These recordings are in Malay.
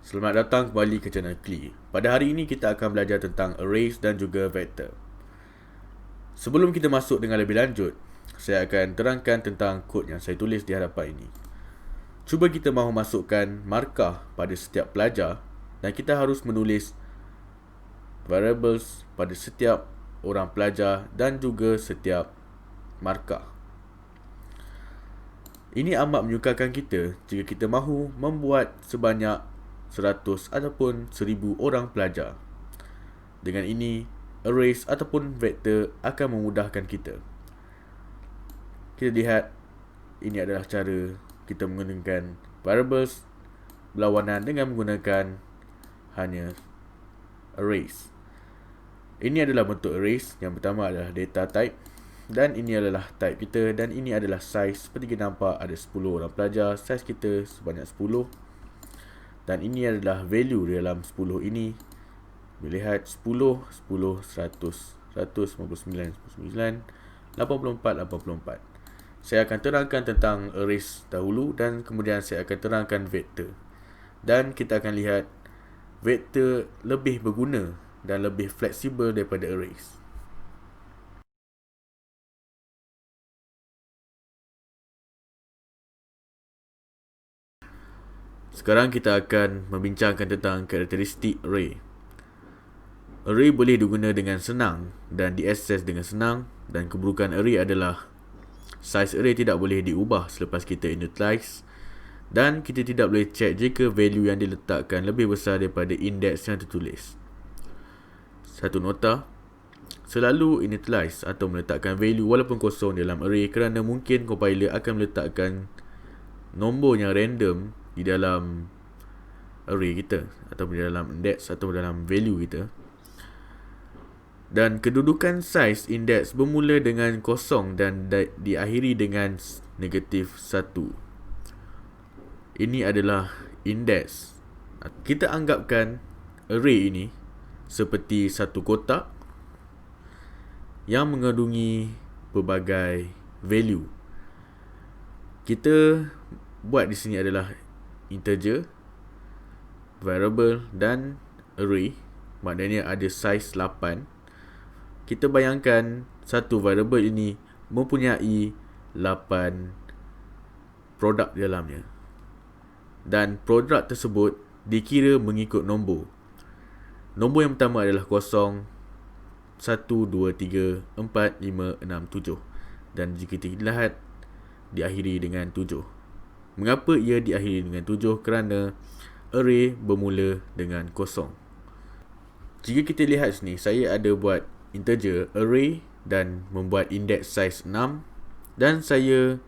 Selamat datang kembali ke channel Klee. Pada hari ini kita akan belajar tentang arrays dan juga vektor. Sebelum kita masuk dengan lebih lanjut, saya akan terangkan tentang kod yang saya tulis di hadapan ini. Cuba kita mahu masukkan markah pada setiap pelajar dan kita harus menulis variables pada setiap orang pelajar dan juga setiap markah. Ini amat menyukarkan kita jika kita mahu membuat sebanyak 100 ataupun 1000 orang pelajar. Dengan ini, arrays ataupun vektor akan memudahkan kita. Kita lihat, ini adalah cara kita menggunakan variables berlawanan dengan menggunakan hanya arrays. Ini adalah bentuk arrays. Yang pertama adalah data type. Dan ini adalah type kita. Dan ini adalah size. Seperti kita nampak ada 10 orang pelajar. Size kita sebanyak 10. Dan ini adalah value di dalam 10 ini. Boleh lihat 10, 10, 100, 159, 99, 84, 84. Saya akan terangkan tentang arrays dahulu dan kemudian saya akan terangkan vektor. Dan kita akan lihat vektor lebih berguna dan lebih fleksibel daripada arrays. Sekarang kita akan membincangkan tentang karakteristik array. Array boleh diguna dengan senang dan diakses dengan senang, dan keburukan array adalah size array tidak boleh diubah selepas kita initialize, dan kita tidak boleh check jika value yang diletakkan lebih besar daripada indeks yang tertulis. Satu nota, selalu initialize atau meletakkan value walaupun kosong dalam array kerana mungkin compiler akan meletakkan nombor yang random di dalam array kita atau di dalam index atau dalam value kita. Dan kedudukan size index bermula dengan kosong dan diakhiri dengan negatif 1. Ini adalah index. Kita anggapkan array ini seperti satu kotak yang mengandungi pelbagai value. Kita buat di sini adalah integer, variable dan array. Maknanya ada size 8. Kita bayangkan satu variable ini mempunyai 8 produk di dalamnya. Dan produk tersebut dikira mengikut nombor. Nombor yang pertama adalah 0, 1, 2, 3, 4, 5, 6, 7. Dan jika kita lihat, diakhiri dengan 7. Mengapa ia diakhiri dengan 7? Kerana array bermula dengan 0. Jika kita lihat sini, saya ada buat integer array dan membuat index size 6, dan saya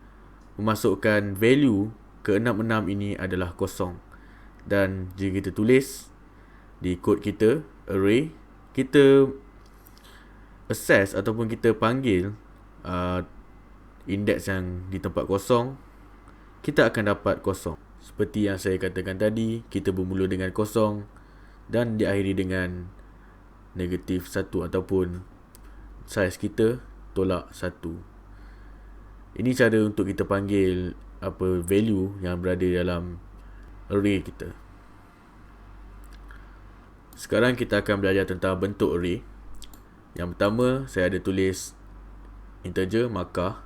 memasukkan value ke-66 ini adalah 0. Dan jika kita tulis di kod kita array, kita access ataupun kita panggil index yang di tempat kosong, kita akan dapat 0. Seperti yang saya katakan tadi, kita bermula dengan 0 dan diakhiri dengan negatif 1 ataupun size kita tolak 1. Ini cara untuk kita panggil value yang berada dalam array kita. Sekarang kita akan belajar tentang bentuk array. Yang pertama, saya ada tulis integer markah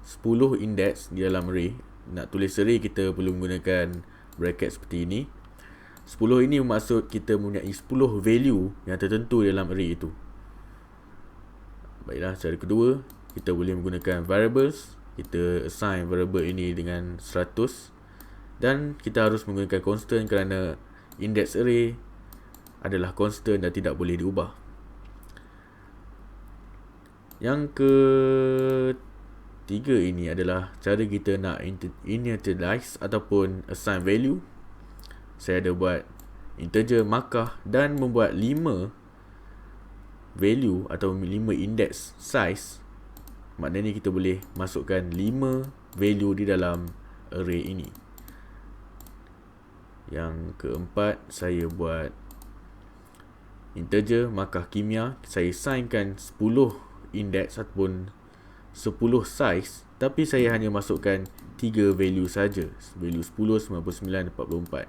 10 index di dalam array. Nak tulis array kita perlu menggunakan bracket seperti ini. 10 ini bermaksud kita mempunyai 10 value yang tertentu dalam array itu. Baiklah, cara kedua, kita boleh menggunakan variables. Kita assign variable ini dengan 100. Dan kita harus menggunakan constant kerana index array adalah constant dan tidak boleh diubah. Yang ketiga ini adalah cara kita nak initialize ataupun assign value. Saya ada buat integer markah dan membuat 5 value atau 5 index size. Maknanya kita boleh masukkan 5 value di dalam array ini. Yang keempat, saya buat integer markah kimia. Saya signkan 10 index ataupun 10 size, tapi saya hanya masukkan 3 value saja. Value 10, 99, 44.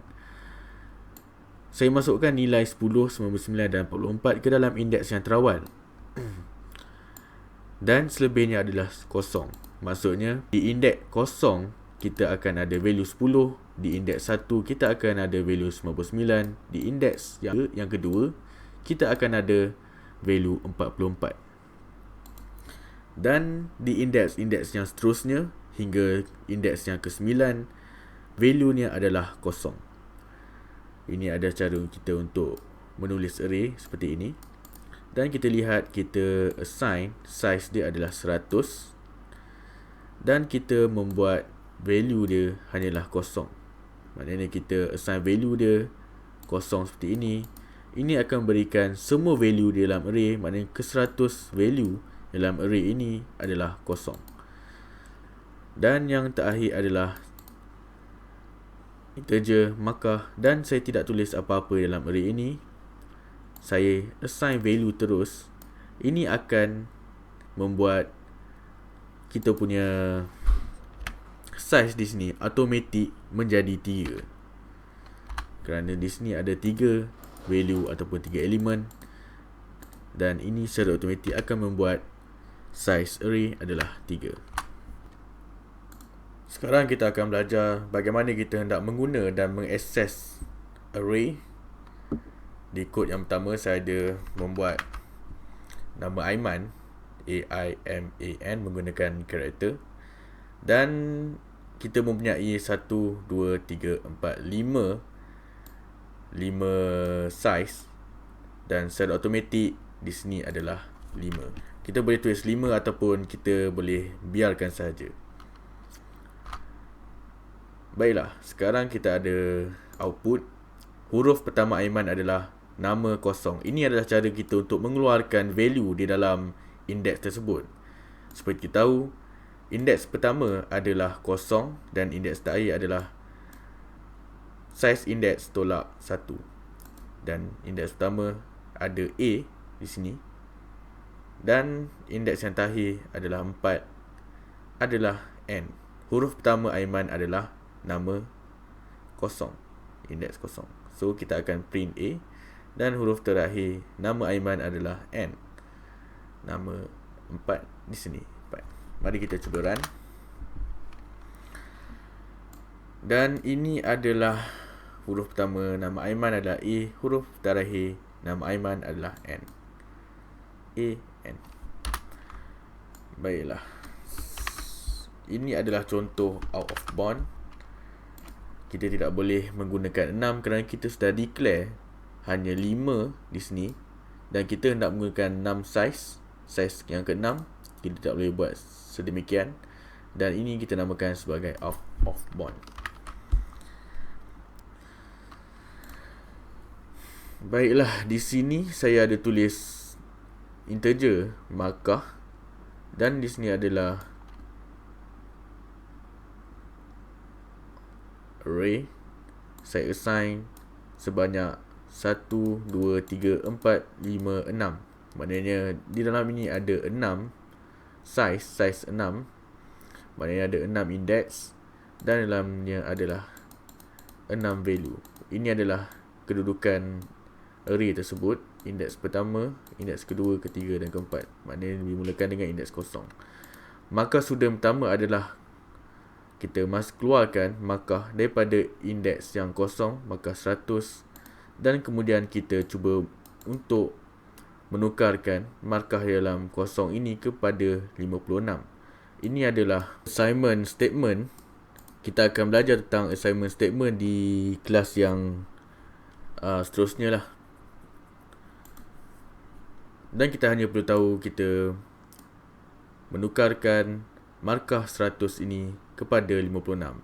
saya masukkan nilai 10, 99 dan 44 ke dalam indeks yang terawal. Dan selebihnya adalah kosong. Maksudnya di indeks kosong kita akan ada value 10, di indeks 1 kita akan ada value 99, di indeks yang kedua kita akan ada value 44. Dan di indeks-indeks yang seterusnya hingga indeks yang ke-9, value-nya adalah kosong. Ini ada cara kita untuk menulis array seperti ini. Dan kita lihat kita assign size dia adalah 100 dan kita membuat value dia hanyalah kosong. Maknanya kita assign value dia kosong seperti ini. Ini akan berikan semua value di dalam array, maknanya ke-100 value dalam array ini adalah kosong. Dan yang terakhir adalah integer markah, dan saya tidak tulis apa-apa dalam array ini. Saya assign value terus. Ini akan membuat kita punya size di sini automatic menjadi 3. Kerana di sini ada 3 value ataupun 3 elemen, dan ini secara automatik akan membuat size array adalah 3. Sekarang kita akan belajar bagaimana kita hendak mengguna dan mengakses array. Di kod yang pertama saya ada membuat nama Aiman, A-I-M-A-N, menggunakan karakter. Dan kita mempunyai 1, 2, 3, 4, 5 size, dan secara automatik di sini adalah 5. Kita boleh tulis 5 ataupun kita boleh biarkan saja. Baiklah, sekarang kita ada output. Huruf pertama Aiman adalah nama kosong. Ini adalah cara kita untuk mengeluarkan value di dalam indeks tersebut. Seperti kita tahu, indeks pertama adalah kosong dan indeks terakhir adalah size indeks tolak 1. Dan indeks pertama ada A di sini. Dan indeks yang terakhir adalah 4 adalah N. Huruf pertama Aiman adalah nama kosong, indeks kosong. So kita akan print A, dan huruf terakhir nama Aiman adalah N. Nama 4 di sini, 4. Mari kita cuba run. Dan ini adalah huruf pertama nama Aiman adalah A, huruf terakhir nama Aiman adalah N. A, N. Baiklah. Ini adalah contoh out of bound. Kita tidak boleh menggunakan 6 kerana kita sudah declare hanya 5 di sini, dan kita hendak menggunakan 6 size yang ke-6. Kita tidak boleh buat sedemikian, dan ini kita namakan sebagai out of bound. Baiklah, di sini saya ada tulis integer markah, dan di sini adalah array. Saya assign sebanyak 1, 2, 3, 4, 5, 6. Maknanya di dalam ini ada 6 size 6. Maknanya ada 6 indeks, dan dalamnya adalah 6 value. Ini adalah kedudukan array tersebut. Indeks pertama, indeks kedua, ketiga dan keempat. Maknanya dimulakan dengan indeks kosong. Markah student pertama adalah kita keluarkan markah daripada indeks yang kosong, markah 100, dan kemudian kita cuba untuk menukarkan markah dalam kosong ini kepada 56. Ini adalah assignment statement. Kita akan belajar tentang assignment statement di kelas yang seterusnya lah. Dan kita hanya perlu tahu kita menukarkan markah 100 ini kepada 56.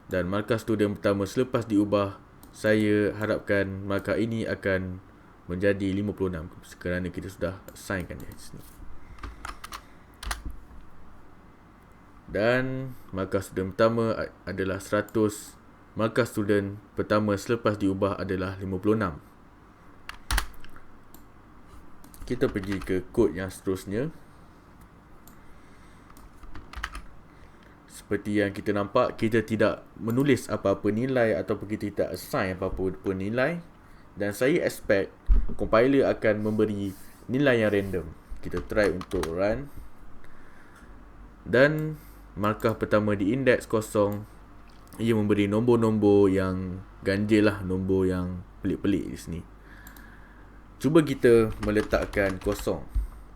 Dan markah student pertama selepas diubah, saya harapkan markah ini akan menjadi 56 kerana kita sudah assignkan dia di sini. Dan markah student pertama adalah 100. Markah student pertama selepas diubah adalah 56. Kita pergi ke kod yang seterusnya. Seperti yang kita nampak, kita tidak menulis apa-apa nilai ataupun kita tidak assign apa-apa pun nilai. Dan saya expect compiler akan memberi nilai yang random. Kita try untuk run. Dan markah pertama di indeks kosong, ia memberi nombor-nombor yang ganjil lah, nombor yang pelik-pelik di sini. Cuba kita meletakkan kosong.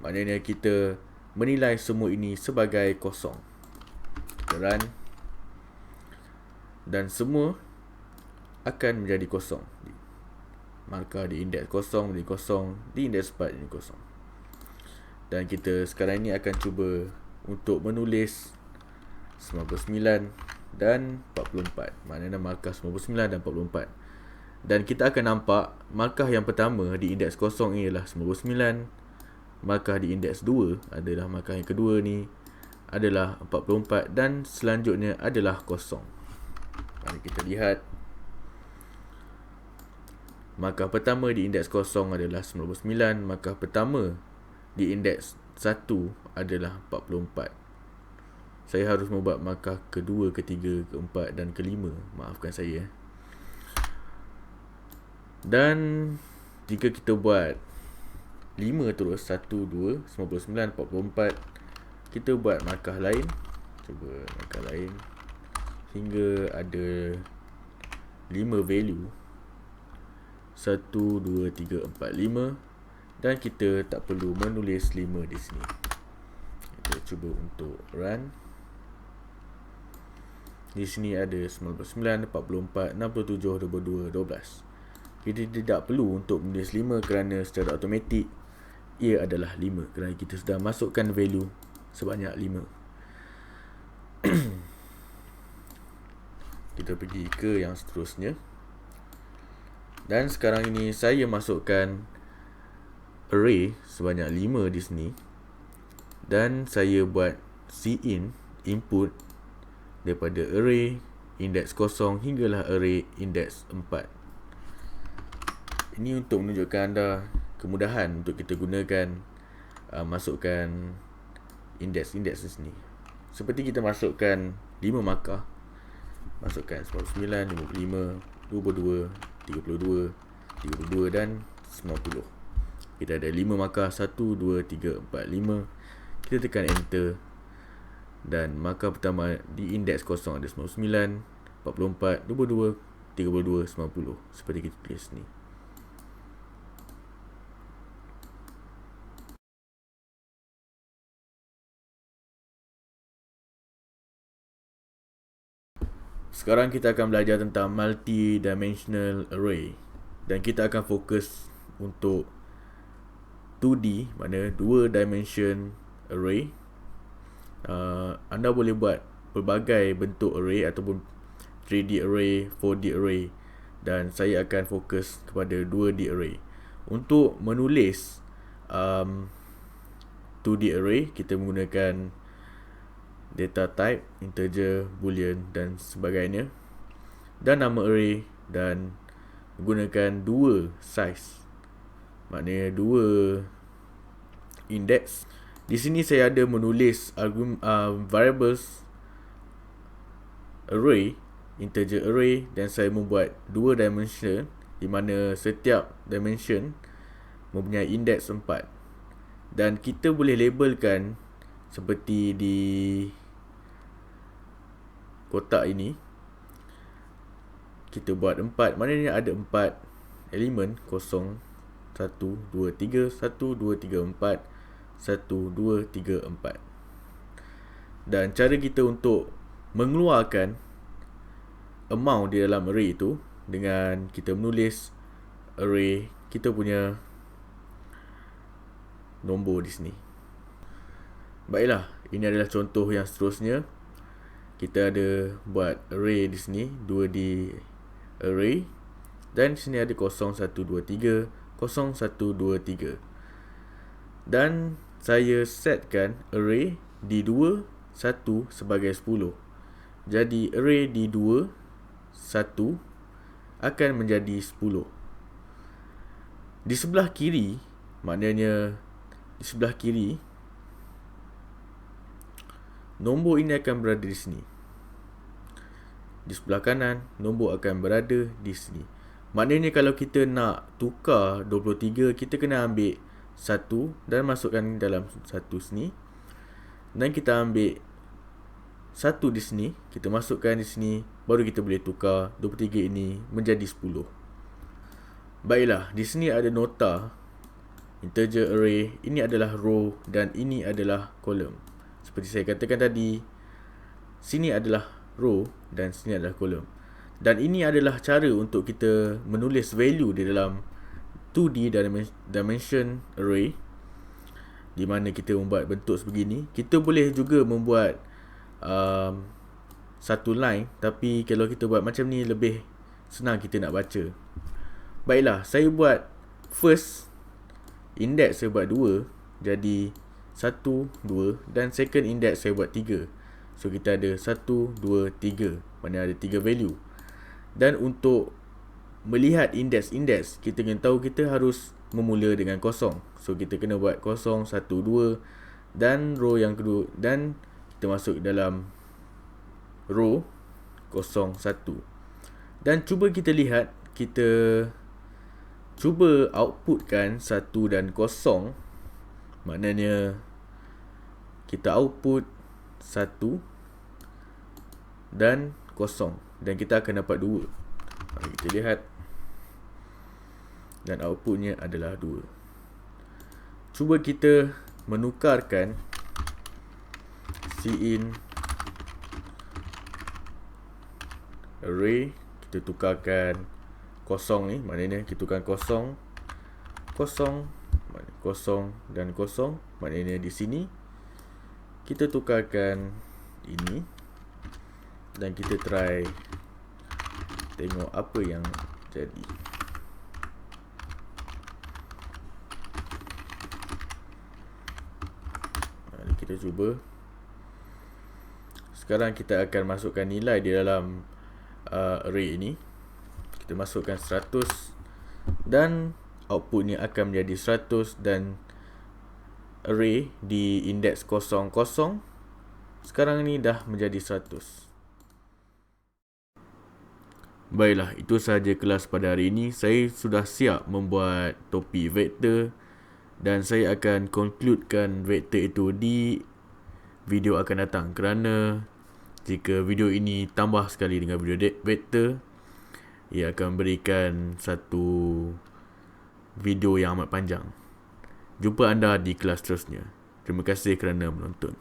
Maknanya kita menilai semua ini sebagai kosong. Kita run. Dan semua akan menjadi kosong. Markah di indeks kosong menjadi kosong, di indeks 4 menjadi kosong. Dan kita sekarang ini akan cuba untuk menulis 99 dan 44. Maknanya markah 99 dan 44. Dan kita akan nampak markah yang pertama di indeks kosong ini adalah 99. Markah di indeks 2 adalah markah yang kedua ni adalah 44. Dan selanjutnya adalah kosong. Mari kita lihat. Markah pertama di indeks kosong adalah 99. Markah pertama di indeks 1 adalah 44. Saya harus membuat markah kedua, ketiga, keempat dan kelima. Maafkan saya. Dan jika kita buat 5 terus, 1, 2, 99, 44, kita buat markah lain. Cuba markah lain hingga ada 5 value. 1, 2, 3, 4, 5. Dan kita tak perlu menulis 5 di sini. Kita cuba untuk run. Di sini ada 99, 44, 67, 22, 12. Kita tidak perlu untuk menulis 5 kerana secara automatik ia adalah 5 kerana kita sudah masukkan value sebanyak 5. Kita pergi ke yang seterusnya. Dan sekarang ini saya masukkan array sebanyak 5 di sini. Dan saya buat cin input daripada array indeks kosong hinggalah array indeks 4. Ini untuk menunjukkan anda kemudahan untuk kita gunakan masukkan indeks-indeks di sini. Seperti kita masukkan 5 markah. Masukkan 99, 55, 22, 32, 32 dan 90. Kita ada 5 markah, 1, 2, 3, 4, 5. Kita tekan enter. Dan markah pertama di indeks kosong ada 99, 44, 22, 32, 90. Seperti kita tulis ni. Sekarang kita akan belajar tentang multi-dimensional array. Dan kita akan fokus untuk 2D, maknanya 2 dimension array. Anda boleh buat pelbagai bentuk array ataupun 3D array, 4D array. Dan saya akan fokus kepada 2D array. Untuk menulis 2D array, kita menggunakan data type, integer, boolean dan sebagainya. Dan nama array dan menggunakan 2 size. Maknanya 2 index. Di sini saya ada menulis variables array, integer array, dan saya membuat 2 dimension di mana setiap dimension mempunyai indeks 4. Dan kita boleh labelkan seperti di kotak ini. Kita buat 4, maknanya ada 4 elemen, 0, 1, 2, 3, 1, 2, 3, 4, 1, 2, 3, 4. Dan cara kita untuk mengeluarkan amount di dalam array itu dengan kita menulis array kita punya nombor di sini. Baiklah, ini adalah contoh yang seterusnya. Kita ada buat array di sini, 2D array. Dan di sini ada 0, 1, 2, 3, 0, 1, 2, 3. Dan saya setkan array D2, 1 sebagai 10. Jadi array D2, 1 akan menjadi 10. Di sebelah kiri, maknanya di sebelah kiri, nombor ini akan berada di sini. Di sebelah kanan, nombor akan berada di sini. Maknanya kalau kita nak tukar 23, kita kena ambil 1 dan masukkan dalam 1 sini. Dan kita ambil 1 di sini, kita masukkan di sini, baru kita boleh tukar 23 ini menjadi 10. Baiklah, di sini ada nota integer array. Ini adalah row dan ini adalah column. Seperti saya katakan tadi, sini adalah row dan sini adalah column. Dan ini adalah cara untuk kita menulis value di dalam 2D dimension array, di mana kita membuat bentuk sebegini. Kita boleh juga membuat satu line, tapi kalau kita buat macam ni lebih senang kita nak baca. Baiklah, saya buat first index saya buat 2, jadi 1, 2, dan second index saya buat 3. So kita ada 1, 2, 3, mana ada 3 value. Dan untuk melihat indeks-indeks, kita kena tahu kita harus memula dengan kosong. So kita kena buat 0, 1, 2 dan row yang kedua, dan kita masuk dalam row 0, 1. Dan cuba kita lihat, kita cuba outputkan 1 dan 0. Maknanya kita output 1 dan 0, dan kita akan dapat 2. Mari kita lihat. Dan outputnya adalah 2. Cuba kita menukarkan cin array, kita tukarkan 0 ni, maknanya kita tukarkan 0, 0, 0 dan 0. Maknanya di sini kita tukarkan ini, dan kita try tengok apa yang jadi. Mari kita cuba. Sekarang kita akan masukkan nilai di dalam array ini. Kita masukkan 100 dan outputnya akan menjadi 100, dan array di indeks 00 sekarang ni dah menjadi 100. Baiklah, itu sahaja kelas pada hari ini. Saya sudah siap membuat topik vektor, dan saya akan concludekan vektor itu di video akan datang, kerana jika video ini tambah sekali dengan video vektor, ia akan memberikan satu video yang amat panjang. Jumpa anda di kelas seterusnya. Terima kasih kerana menonton.